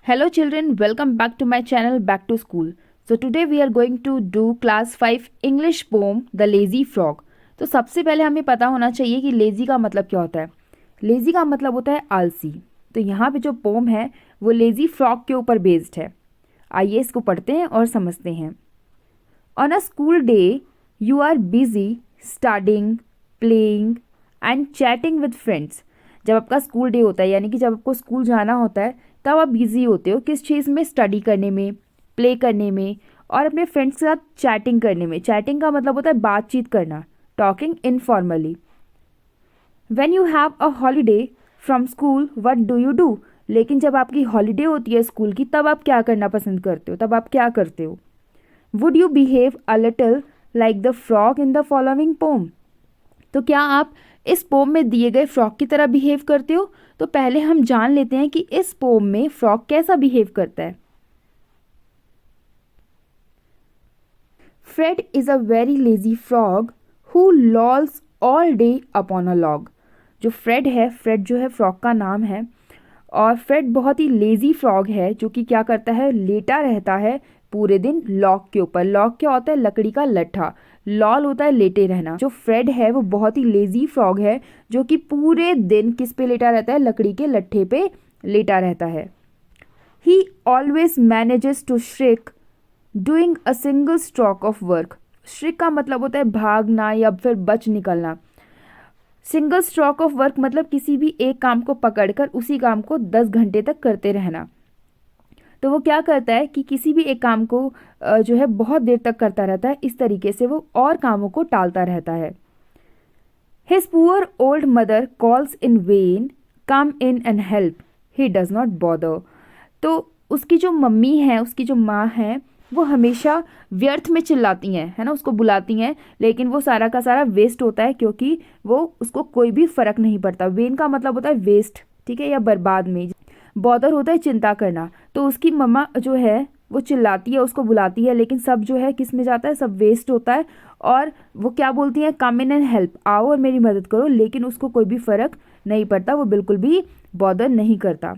Hello children, welcome back to my channel Back to School. So today we are going to do class 5 English poem The Lazy Frog. तो सबसे पहले हमें पता होना चाहिए कि लेज़ी का मतलब क्या होता है। लेज़ी का मतलब होता है आलसी। तो यहाँ पे जो पोम है वो लेज़ी फ्रॉग के ऊपर बेस्ड है। आइए इसको पढ़ते हैं और समझते हैं। On a school day you are busy studying, playing and chatting with friends. जब आपका स्कूल डे होता है यानी कि जब आपको स्कूल जाना होता है तब आप बिजी होते हो किस चीज़ में, स्टडी करने में, प्ले करने में और अपने फ्रेंड्स के साथ चैटिंग करने में। चैटिंग का मतलब होता है बातचीत करना, talking informally. When you have a holiday from school what do you do. लेकिन जब आपकी हॉलीडे होती है स्कूल की तब आप क्या करना पसंद करते हो, तब आप क्या करते हो। Would you behave a little like the frog in the following poem. तो क्या आप इस पोम में दिए गए फ्रॉग की तरह बिहेव करते हो। तो पहले हम जान लेते हैं कि इस पोम में फ्रॉग कैसा बिहेव करता है। Fred is a very lazy frog who lolls all day upon a log. जो फ्रेड है, फ्रेड जो है फ्रॉग का नाम है, और फ्रेड बहुत ही लेजी फ्रॉग है जो कि क्या करता है, लेटा रहता है पूरे दिन लॉग के ऊपर। लॉग क्या होता है, लकड़ी का लट्ठा। लॉल होता है लेटे रहना। जो फ्रेड है वो बहुत ही लेजी फ्रॉग है जो कि पूरे दिन किस पे लेटा रहता है, लकड़ी के लट्ठे पे लेटा रहता है। He always manages to shirk doing a single stroke of work. Shirk का मतलब होता है भागना या फिर बच निकलना। सिंगल स्ट्रोक ऑफ वर्क मतलब किसी भी एक काम को पकड़कर उसी काम को 10 घंटे तक करते रहना। तो वो क्या करता है कि किसी भी एक काम को जो है बहुत देर तक करता रहता है। इस तरीके से वो और कामों को टालता रहता है। His poor old mother calls in when, come in and help, he does not bother. तो उसकी जो मम्मी है, उसकी जो माँ है, वो हमेशा व्यर्थ में चिल्लाती हैं, है ना, उसको बुलाती हैं, लेकिन वो सारा का सारा वेस्ट होता है क्योंकि वो उसको कोई भी फर्क नहीं पड़ता। वेन का मतलब होता है वेस्ट, ठीक है, या बर्बाद में। बॉदर होता है चिंता करना। तो उसकी मम्मा जो है वो चिल्लाती है, उसको बुलाती है, लेकिन सब जो है किस में जाता है, सब वेस्ट होता है। और वो क्या बोलती हैं, कम इन एंड हेल्प, आओ और मेरी मदद करो, लेकिन उसको कोई भी फर्क नहीं पड़ता, वो बिल्कुल भी बॉदर नहीं करता।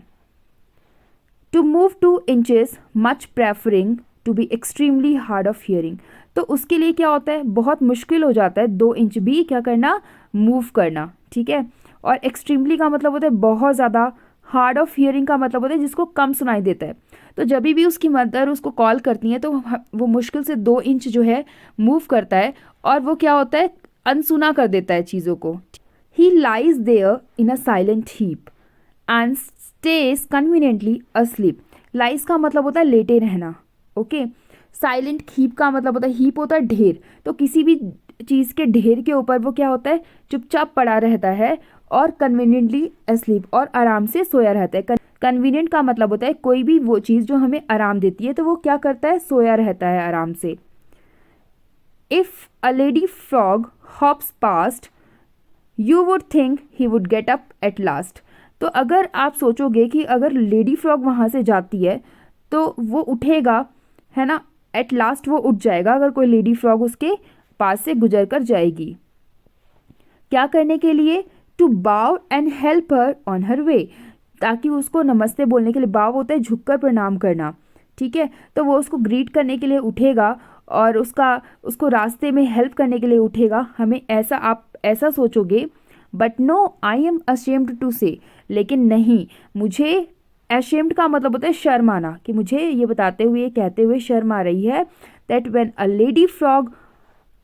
To move 2 inches much preferring to be extremely hard of hearing. तो उसके लिए क्या होता है, बहुत मुश्किल हो जाता है 2 इंच भी क्या करना, मूव करना, ठीक है। और एक्सट्रीमली का मतलब होता है बहुत ज़्यादा, हार्ड ऑफ हियरिंग का मतलब होता है जिसको कम सुनाई देता है। तो जब भी उसकी मदर उसको कॉल करती है तो वो मुश्किल से 2 इंच जो है मूव करता है, और वो क्या होता है, अनसुना कर देता है चीज़ों को। He lies there in a silent heap and stays conveniently asleep. Lies का मतलब होता है लेटे रहना, ओके। साइलेंट हीप का मतलब होता है, हीप होता है ढेर, तो किसी भी चीज़ के ढेर के ऊपर वो क्या होता है, चुपचाप पड़ा रहता है। और कन्वीनियंटली अस्लीप, और आराम से सोया रहता है। कन्वीनियंट का मतलब होता है कोई भी वो चीज़ जो हमें आराम देती है, तो वो क्या करता है, सोया रहता है आराम से। If a lady frog hops past you would think he would get up at last. तो अगर आप सोचोगे कि अगर लेडी फ्रॉग वहाँ से जाती है तो वो उठेगा, है ना, एट लास्ट वो उठ जाएगा अगर कोई लेडी फ्रॉग उसके पास से गुजर कर जाएगी। क्या करने के लिए, to bow and help her on her way, ताकि उसको नमस्ते बोलने के लिए, बाव होता है झुककर प्रणाम करना, ठीक है। तो वो उसको ग्रीट करने के लिए उठेगा और उसको रास्ते में हेल्प करने के लिए उठेगा। हमें ऐसा, आप ऐसा सोचोगे, but no I am ashamed to say, लेकिन नहीं, मुझे, अशेम्ड का मतलब होता है शर्म आना, कि मुझे ये बताते हुए, कहते हुए शर्म आ रही है, that when a lady frog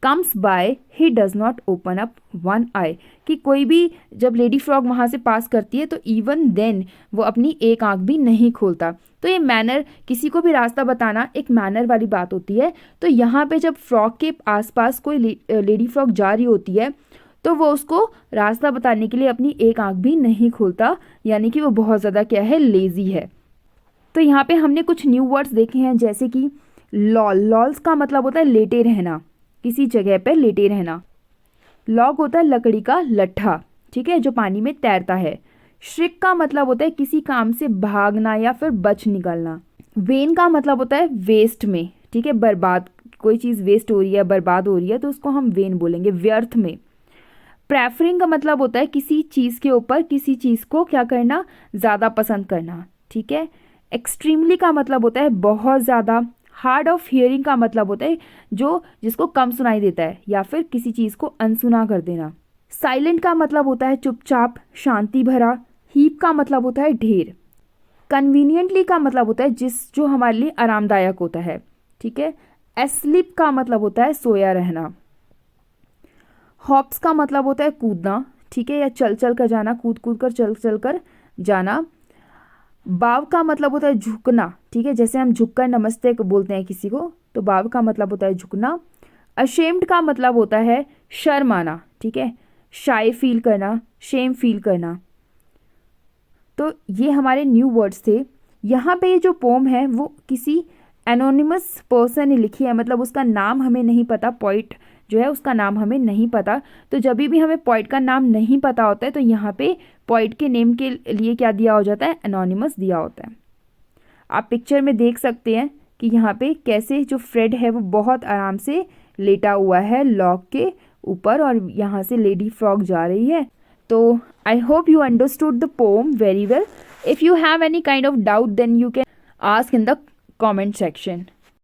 comes by he does not open up one eye, कि कोई भी जब लेडी फ्रॉग वहाँ से पास करती है तो इवन देन वो अपनी एक आंख भी नहीं खोलता। तो ये मैनर, किसी को भी रास्ता बताना एक मैनर वाली बात होती है। तो यहाँ पे जब फ्रॉग के आसपास कोई लेडी फ्रॉग जा रही होती है तो वो उसको रास्ता बताने के लिए अपनी एक आंख भी नहीं खोलता, यानी कि वो बहुत ज़्यादा क्या है, लेज़ी है। तो यहाँ पे हमने कुछ न्यू वर्ड्स देखे हैं, जैसे कि लॉल। लॉल्स का मतलब होता है लेटे रहना, किसी जगह पर लेटे रहना। लॉग होता है लकड़ी का लट्ठा, ठीक है, जो पानी में तैरता है। श्रिक का मतलब होता है किसी काम से भागना या फिर बच निकलना। वेन का मतलब होता है वेस्ट में, ठीक है, बर्बाद, कोई चीज़ वेस्ट हो रही है, बर्बाद हो रही है, तो उसको हम वेन बोलेंगे, व्यर्थ में। प्रेफरिंग का मतलब होता है किसी चीज़ के ऊपर किसी चीज़ को क्या करना, ज़्यादा पसंद करना, ठीक है। एक्सट्रीमली का मतलब होता है बहुत ज़्यादा। हार्ड ऑफ हियरिंग का मतलब होता है जिसको कम सुनाई देता है या फिर किसी चीज़ को अनसुना कर देना। साइलेंट का मतलब होता है चुपचाप, शांति भरा। हीप का मतलब होता है ढेर। कन्वीनियंटली का मतलब होता है जो हमारे लिए आरामदायक होता है, ठीक है। एस्लीप का मतलब होता है सोया रहना। हॉप्स का मतलब होता है कूदना, ठीक है, या चल चल कर जाना, कूद कूद कर चल चल कर जाना। बाव का मतलब होता है झुकना, ठीक है, जैसे हम झुककर नमस्ते बोलते हैं किसी को, तो बाव का मतलब होता है झुकना। अशेम्ड का मतलब होता है शर्म आना, ठीक है, शाय फील करना, शेम फील करना। तो ये हमारे न्यू वर्ड्स थे। यहाँ पे ये जो पोम है वो किसी एनोनिमस पर्सन ने लिखी है, मतलब उसका नाम हमें नहीं पता, पोइट जो है उसका नाम हमें नहीं पता। तो जब भी हमें पोइट का नाम नहीं पता होता है तो यहाँ पे पोइट के नेम के लिए क्या दिया हो जाता है, एनोनिमस दिया होता है। आप पिक्चर में देख सकते हैं कि यहाँ पे कैसे जो फ्रेड है वो बहुत आराम से लेटा हुआ है लॉग के ऊपर और यहाँ से लेडी फ्रॉग जा रही है। तो I hope you understood the poem very well. If you have any kind of doubt, then you can ask in the comment section.